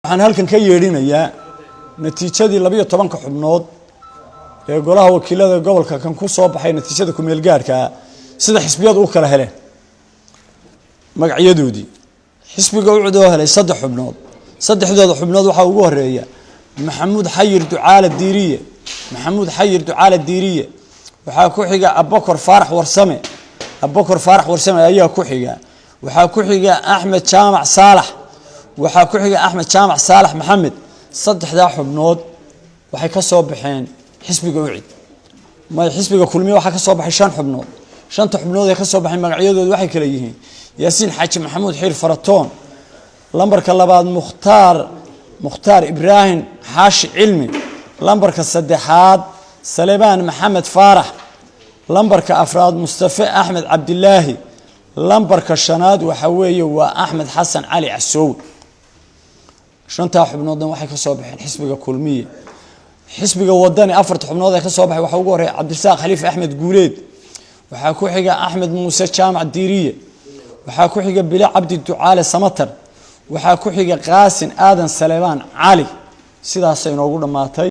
waxaan halkan ka yeedhinayaa natiijadii 12 xubnood ee golaha wakiilada gobolka kan ku soo baxay natiijada ku meel gaarka sida xisbiyadu u kala heleen magacyadoodii xisbiga u codoo helay 3 xubnood saddexdooda xubnood waxa ugu horeeya maxamuud xayir ducaale diiriye waxa ku xiga abakar faarax warsame ayaa ku xiga waxa ku xiga axmed jaamac saalax waxa ku xiga axmed jaamac saalax maxamed saddexda xubnood waxay ka soo baxeen xisbiga ucid ma xisbiga kulmiye waxa ka soo baxay 5 xubnood 5 xubnood ee ka soo baxay magacyadoodu waxay kala yihiin yaasiin xaaji maxamuud xiir faratoon lambarka labaad mukhtaar ibraahim xaashi cilmi lambarka saddexaad salebaan maxamed faarax lambarka afraad mustafa axmed cabdilaahi lambarka shanaad waxa weeye waa axmed xasan cali casoow shanta xubnoodna waxay ka soo baxeen xisbiga kulmiye xisbiga wadani 4 xubnood ee ka soo baxay waxa ugu horeeyay cabdirasaaq khaliif axmed guuleed waxa ku xiga axmed muuse jaamac diiriye waxa ku xiga bila cabdi ducaale samatar waxa ku xiga qaasin aadan salebaan cali sidaas ay noogu dhamaatay